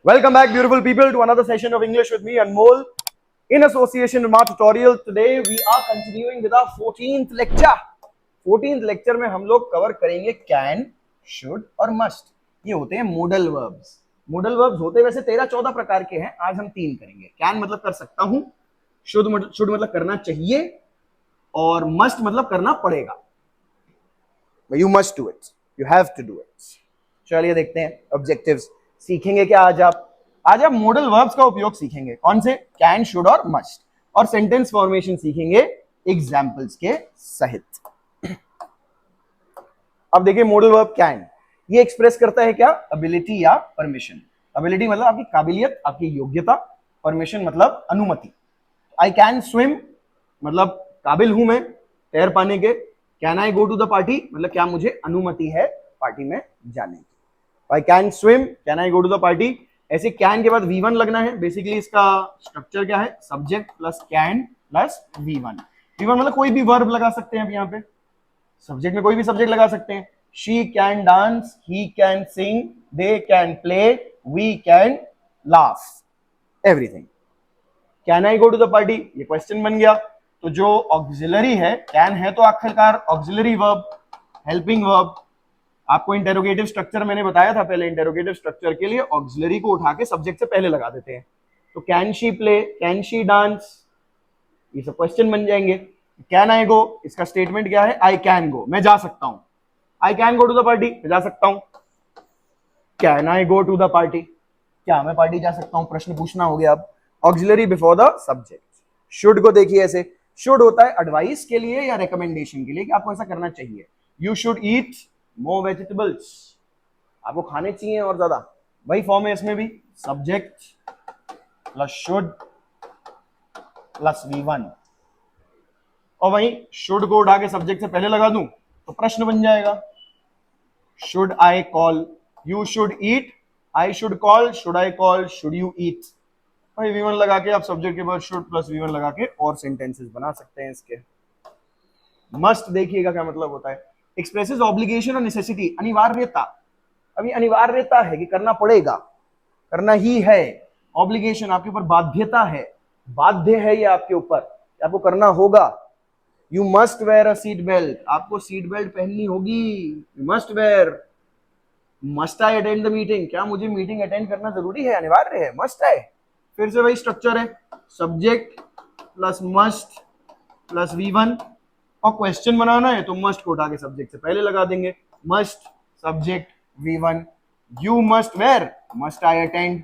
Welcome back, beautiful people, to another session of English with me, Anmol. In association with my tutorial, today we are continuing with our 14th lecture. 14th lecture में हम लोग cover करेंगे can, should और must. ये होते हैं modal verbs. Modal verbs होते वैसे 13-14 प्रकार के हैं, आज हम 3 करेंगे. Can मतलब कर सकता हूं, should मतलब करना चाहिए, और must मतलब करना पड़ेगा. You must do it. You have to do it. चलिए देखते हैं ऑब्जेक्टिव्स. सीखेंगे क्या आज आप मॉडल वर्ब्स का उपयोग सीखेंगे. कौन से? कैन, शुड और मस्ट. और सेंटेंस फॉर्मेशन सीखेंगे एग्जांपल्स के सहित. अब देखिए मॉडल वर्ब कैन, ये एक्सप्रेस करता है क्या? एबिलिटी या परमिशन. एबिलिटी मतलब आपकी काबिलियत, आपकी योग्यता. परमिशन मतलब अनुमति. आई कैन स्विम मतलब काबिल हूं मैं तैर पाने के. Can I go to the party मतलब क्या मुझे अनुमति है पार्टी में जाने की. I can swim, can I go to the party. ऐसे कैन के बाद V1 लगना है. बेसिकली इसका स्ट्रक्चर क्या है? Subject plus can plus V1. V1 मतलब कोई भी वर्ब लगा सकते हैं. अब यहाँ पे सब्जेक्ट में कोई भी सब्जेक्ट लगा सकते हैं. She can dance, he can sing, they can play, we can laugh, everything. Can I go to the party, ये क्वेश्चन बन गया. तो जो ऑक्सिलरी है, कैन है तो आखिरकार ऑक्सिलरी वर्ब, हेल्पिंग वर्ब. आपको इंटेरोगेटिव स्ट्रक्चर मैंने बताया था पहले. इंटेरोगेटिव स्ट्रक्चर के लिए ऑक्सिलरी को उठा के सब्जेक्ट से पहले लगा देते हैं. तो can she play, can she dance, ये सब क्वेश्चन बन जाएंगे. कैन आई गो, इसका स्टेटमेंट क्या है? आई कैन गो, मैं जा सकता हूं. I can go to the party, मैं जा सकता हूं. Can I go to the party, क्या मैं पार्टी जा सकता हूं? प्रश्न पूछना हो गया. अब auxiliary before the subject. Should को देखिए ऐसे. शुड होता है एडवाइस के लिए या रिकमेंडेशन के लिए कि आपको ऐसा करना चाहिए. You should eat more vegetables, आपको खाने चाहिए और ज्यादा. वही फॉर्म है इसमें भी. Subject plus should plus V1. और वही शुड को उठा के सब्जेक्ट से पहले लगा दूं तो प्रश्न बन जाएगा. Should I call, you should eat, I should call, should I call, should you eat. भाई V1 लगा के आप सब्जेक्ट के बाद शुड प्लस V1 लगा के और सेंटेंसेस बना सकते हैं इसके. मस्ट देखिएगा क्या मतलब होता है. एक्सप्रेसेस ऑब्लिगेशन और नेसेसिटी, अनिवार्यता. अभी अनिवार्यता है कि करना पड़ेगा, करना ही है. ऑब्लिगेशन आपके ऊपर बाध्यता है, बाध्य है ये आपके ऊपर, आपको करना होगा. You must where a seat belt, आपको सीट बेल्ट पहननी होगी. You must where. Must I attend the meeting, क्या मुझे मीटिंग अटेंड करना जरूरी है, अनिवार्य है, मस्ट है. फिर से वही स्ट्रक्चर है. Subject plus must plus V1. और क्वेश्चन बनाना है तो मस्ट को उठा के सब्जेक्ट से पहले लगा देंगे. Must subject V1. You must where, must I attend.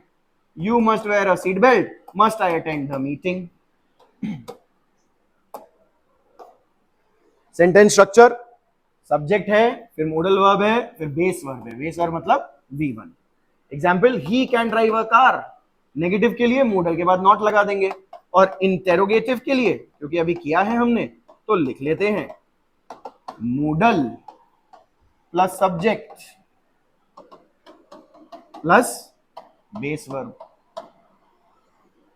You must where a seat belt, must I attend the meeting. Sentence structure. Subject है, फिर मॉडल वर्ब है, फिर बेस वर्ब है. बेस वर्ब मतलब V1. Example, he can drive a car. Negative के लिए model के बाद नॉट लगा देंगे. और इंटेरोगेटिव के लिए, क्योंकि अभी किया है हमने, तो लिख लेते हैं modal plus subject plus base verb.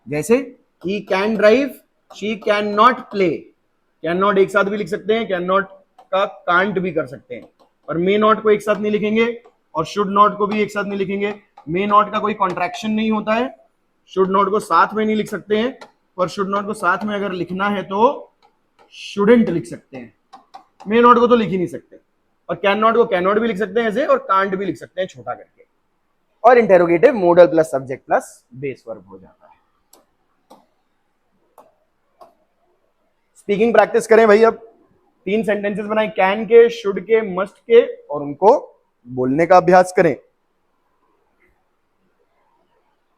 जैसे he can drive, she can not play. Can not एक साथ भी लिख सकते हैं, कैन नॉट का कांट भी कर सकते हैं. और मे नॉट को एक साथ नहीं लिखेंगे, और शुड नॉट को भी एक साथ नहीं लिखेंगे. मे नॉट का कोई कॉन्ट्रैक्शन नहीं होता है. शुड नॉट को साथ में नहीं लिख सकते हैं, और शुड नॉट को साथ में अगर लिखना है तो शुडेंट लिख सकते हैं. मे नॉट को तो लिख ही नहीं सकते. और कैन नॉट को कैन नॉट भी लिख सकते हैं ऐसे, और कांट भी लिख सकते हैं छोटा करके. और interrogative model plus subject plus base verb हो जाता है. स्पीकिंग प्रैक्टिस करें भाई. अब 3 सेंटेंसेस बनाए, कैन के, शुड के, मस्ट के, और उनको बोलने का अभ्यास करें.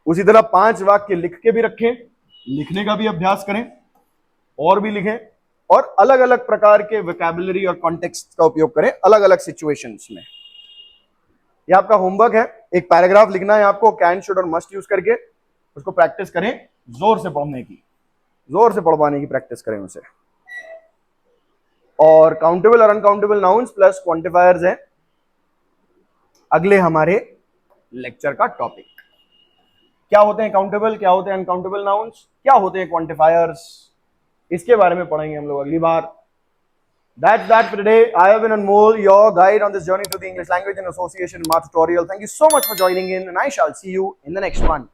उसी तरह 5 वाक्य लिख के भी रखें, लिखने का भी अभ्यास करें, और भी लिखें. और अलग अलग प्रकार के वोकैबुलरी और कॉन्टेक्स्ट का उपयोग करें अलग अलग सिचुएशंस में. यह आपका होमवर्क है. एक पैराग्राफ लिखना है आपको कैन, शुड और मस्ट यूज करके. उसको प्रैक्टिस करें, जोर से पढ़ने की, जोर से पढ़वाने की प्रैक्टिस करें उसे. और काउंटेबल और अनकाउंटेबल नाउन्स प्लस क्वांटिफायर्स हैं अगले हमारे लेक्चर का टॉपिक. क्या होते हैं काउंटेबल, क्या होते हैं अनकाउंटेबल नाउन्स, क्या होते हैं क्वांटिफायर्स, इसके बारे में पढ़ेंगे हम लोग अगली बार. That's that for today. I have been Anmol, your guide on this journey to the English language and association in Math tutorial. Thank you so much for joining in, and I shall see you in the next one.